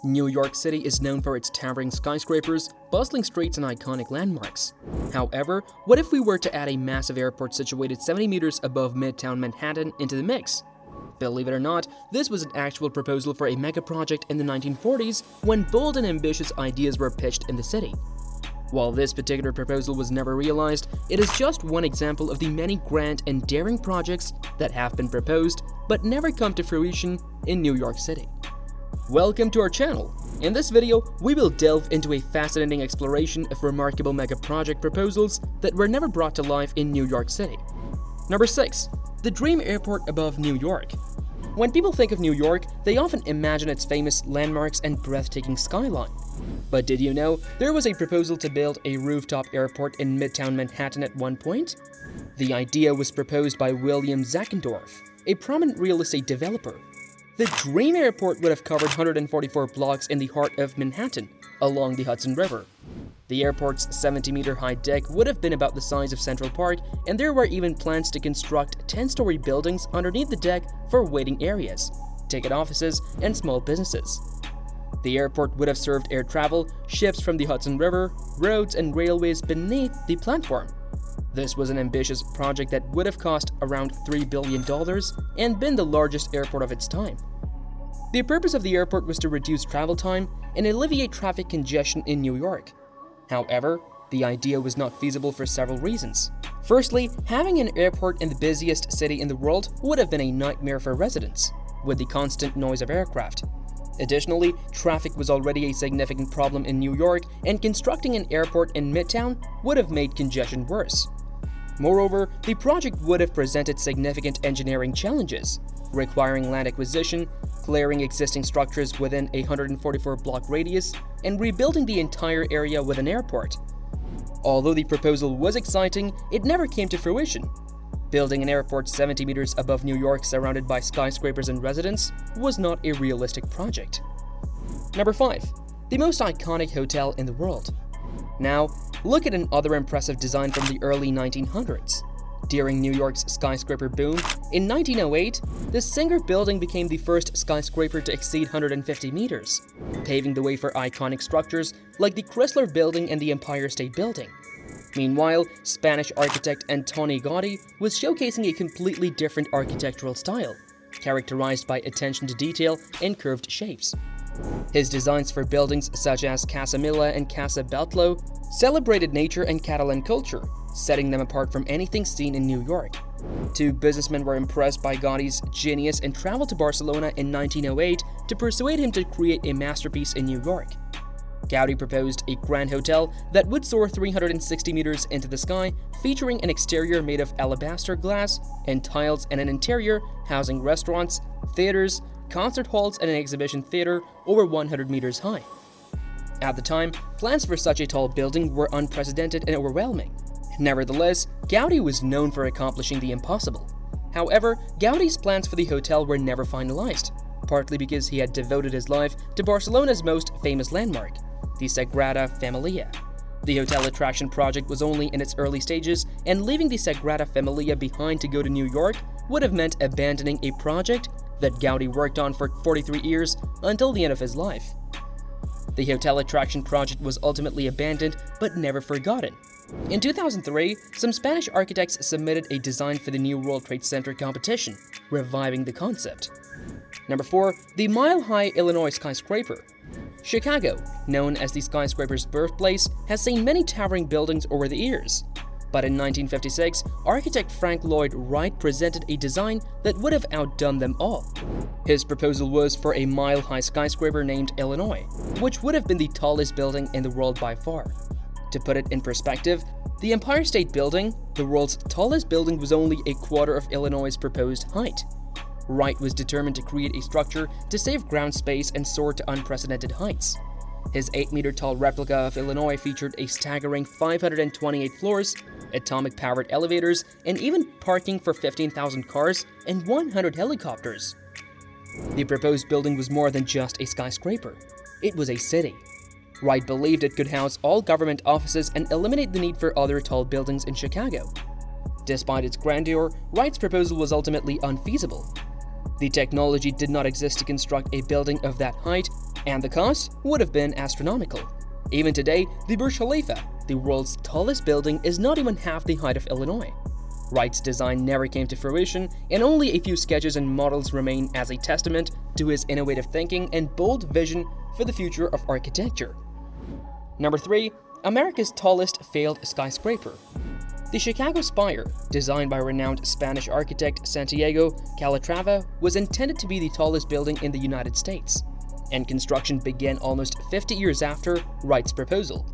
New York City is known for its towering skyscrapers, bustling streets, and iconic landmarks. However, what if we were to add a massive airport situated 70 meters above Midtown Manhattan into the mix? Believe it or not, this was an actual proposal for a megaproject in the 1940s when bold and ambitious ideas were pitched in the city. While this particular proposal was never realized, it is just one example of the many grand and daring projects that have been proposed but never come to fruition in New York City. Welcome to our channel. In this video, we will delve into a fascinating exploration of remarkable megaproject proposals that were never brought to life in New York City. Number 6. The Dream Airport above New York. When people think of New York, they often imagine its famous landmarks and breathtaking skyline. But did you know there was a proposal to build a rooftop airport in Midtown Manhattan at one point? The idea was proposed by William Zackendorf, a prominent real estate developer. The Dream Airport would have covered 144 blocks in the heart of Manhattan, along the Hudson River. The airport's 70-meter high deck would have been about the size of Central Park, and there were even plans to construct 10-story buildings underneath the deck for waiting areas, ticket offices, and small businesses. The airport would have served air travel, ships from the Hudson River, roads, and railways beneath the platform. This was an ambitious project that would have cost around $3 billion and been the largest airport of its time. The purpose of the airport was to reduce travel time and alleviate traffic congestion in New York. However, the idea was not feasible for several reasons. Firstly, having an airport in the busiest city in the world would have been a nightmare for residents, with the constant noise of aircraft. Additionally, traffic was already a significant problem in New York, and constructing an airport in Midtown would have made congestion worse. Moreover, the project would have presented significant engineering challenges, requiring land acquisition, clearing existing structures within a 144-block radius, and rebuilding the entire area with an airport. Although the proposal was exciting, it never came to fruition. Building an airport 70 meters above New York surrounded by skyscrapers and residents was not a realistic project. Number 5. The most iconic hotel in the world. Now, look at another impressive design from the early 1900s. During New York's skyscraper boom, in 1908, the Singer Building became the first skyscraper to exceed 150 meters, paving the way for iconic structures like the Chrysler Building and the Empire State Building. Meanwhile, Spanish architect Antoni Gaudí was showcasing a completely different architectural style, characterized by attention to detail and curved shapes. His designs for buildings such as Casa Milla and Casa Batlló celebrated nature and Catalan culture, setting them apart from anything seen in New York. Two businessmen were impressed by Gaudí's genius and traveled to Barcelona in 1908 to persuade him to create a masterpiece in New York. Gaudí proposed a grand hotel that would soar 360 meters into the sky, featuring an exterior made of alabaster glass and tiles and an interior housing restaurants, theaters, concert halls, and an exhibition theater over 100 meters high. At the time, plans for such a tall building were unprecedented and overwhelming. Nevertheless, Gaudí was known for accomplishing the impossible. However, Gaudí's plans for the hotel were never finalized, partly because he had devoted his life to Barcelona's most famous landmark, the Sagrada Familia. The hotel attraction project was only in its early stages, and leaving the Sagrada Familia behind to go to New York would have meant abandoning a project that Gaudí worked on for 43 years until the end of his life. The hotel attraction project was ultimately abandoned but never forgotten. In 2003, some Spanish architects submitted a design for the new World Trade Center competition, reviving the concept. Number 4. The mile-high Illinois skyscraper. Chicago, known as the skyscraper's birthplace, has seen many towering buildings over the years. But in 1956, architect Frank Lloyd Wright presented a design that would have outdone them all. His proposal was for a mile-high skyscraper named Illinois, which would have been the tallest building in the world by far. To put it in perspective, the Empire State Building, the world's tallest building, was only a quarter of Illinois' proposed height. Wright was determined to create a structure to save ground space and soar to unprecedented heights. His 8-meter-tall replica of Illinois featured a staggering 528 floors, atomic-powered elevators, and even parking for 15,000 cars and 100 helicopters. The proposed building was more than just a skyscraper. It was a city. Wright believed it could house all government offices and eliminate the need for other tall buildings in Chicago. Despite its grandeur, Wright's proposal was ultimately unfeasible. The technology did not exist to construct a building of that height, and the cost would have been astronomical. Even today, the Burj Khalifa, the world's tallest building, is not even half the height of Illinois. Wright's design never came to fruition, and only a few sketches and models remain as a testament to his innovative thinking and bold vision for the future of architecture. Number 3. America's tallest failed skyscraper. The Chicago Spire, designed by renowned Spanish architect Santiago Calatrava, was intended to be the tallest building in the United States, and construction began almost 50 years after Wright's proposal.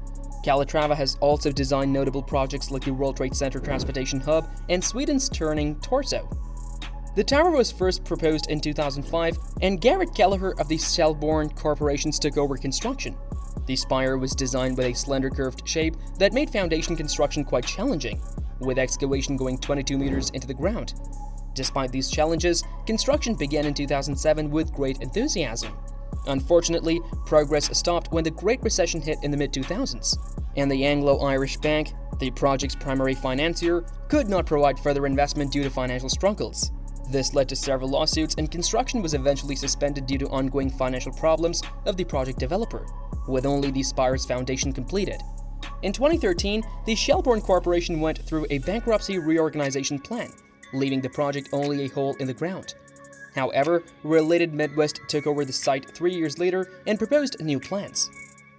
Calatrava has also designed notable projects like the World Trade Center Transportation Hub and Sweden's Turning Torso. The tower was first proposed in 2005, and Garrett Kelleher of the Shelbourne Corporations took over construction. The spire was designed with a slender curved shape that made foundation construction quite challenging, with excavation going 22 meters into the ground. Despite these challenges, construction began in 2007 with great enthusiasm. Unfortunately, progress stopped when the Great Recession hit in the mid-2000s, and the Anglo-Irish Bank, the project's primary financier, could not provide further investment due to financial struggles. This led to several lawsuits, and construction was eventually suspended due to ongoing financial problems of the project developer, with only the spire's foundation completed. In 2013, the Shelbourne Corporation went through a bankruptcy reorganization plan, leaving the project only a hole in the ground. However, Related Midwest took over the site 3 years later and proposed new plans.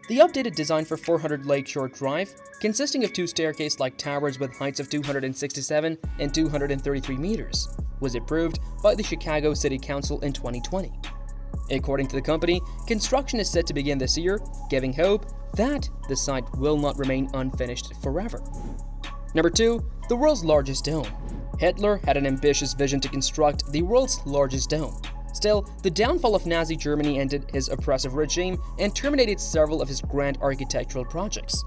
The updated design for 400 Lakeshore Drive, consisting of 2 staircase-like towers with heights of 267 and 233 meters, was approved by the Chicago City Council in 2020. According to the company, construction is set to begin this year, giving hope that the site will not remain unfinished forever. Number 2. The world's largest dome. Hitler had an ambitious vision to construct the world's largest dome. Still, the downfall of Nazi Germany ended his oppressive regime and terminated several of his grand architectural projects.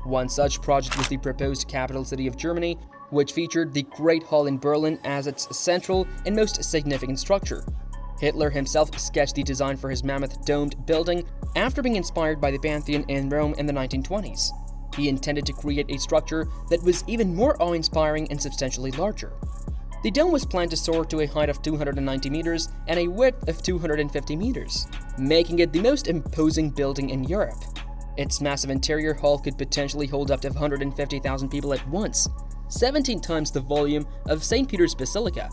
One such project was the proposed capital city of Germany, which featured the Great Hall in Berlin as its central and most significant structure. Hitler himself sketched the design for his mammoth domed building after being inspired by the Pantheon in Rome in the 1920s. He intended to create a structure that was even more awe-inspiring and substantially larger. The dome was planned to soar to a height of 290 meters and a width of 250 meters, making it the most imposing building in Europe. Its massive interior hall could potentially hold up to 150,000 people at once, 17 times the volume of St. Peter's Basilica.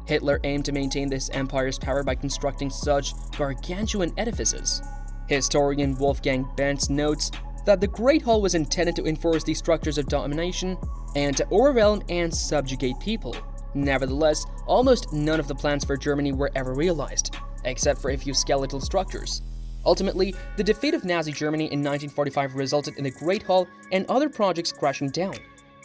Hitler aimed to maintain this empire's power by constructing such gargantuan edifices. Historian Wolfgang Benz notes that the Great Hall was intended to enforce the structures of domination and to overwhelm and subjugate people. Nevertheless, almost none of the plans for Germany were ever realized, except for a few skeletal structures. Ultimately, the defeat of Nazi Germany in 1945 resulted in the Great Hall and other projects crashing down,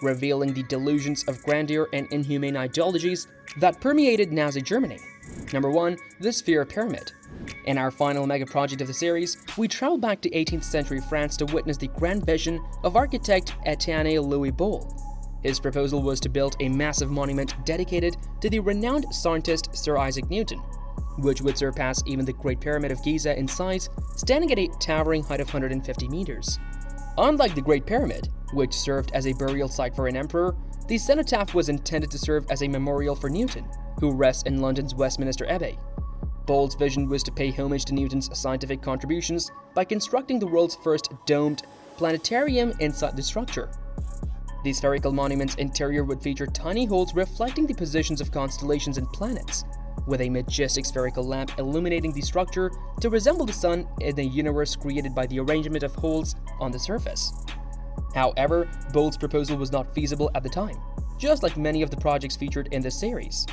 revealing the delusions of grandeur and inhumane ideologies that permeated Nazi Germany. Number 1. The Sphere Pyramid. In our final mega project of the series, we travel back to 18th century France to witness the grand vision of architect Etienne Louis Bol. His proposal was to build a massive monument dedicated to the renowned scientist Sir Isaac Newton, which would surpass even the Great Pyramid of Giza in size, standing at a towering height of 150 meters. Unlike the Great Pyramid, which served as a burial site for an emperor, the cenotaph was intended to serve as a memorial for Newton, who rests in London's Westminster Abbey. Bol's vision was to pay homage to Newton's scientific contributions by constructing the world's first domed planetarium inside the structure. The spherical monument's interior would feature tiny holes reflecting the positions of constellations and planets, with a majestic spherical lamp illuminating the structure to resemble the sun in a universe created by the arrangement of holes on the surface. However, Bol's proposal was not feasible at the time, just like many of the projects featured in this series.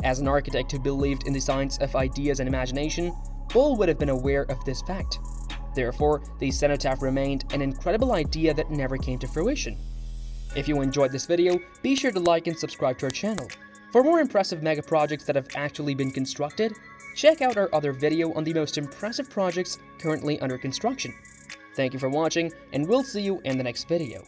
As an architect who believed in the science of ideas and imagination, Bol would have been aware of this fact. Therefore, the cenotaph remained an incredible idea that never came to fruition. If you enjoyed this video, be sure to like and subscribe to our channel. For more impressive mega projects that have actually been constructed, check out our other video on the most impressive projects currently under construction. Thank you for watching, and we'll see you in the next video.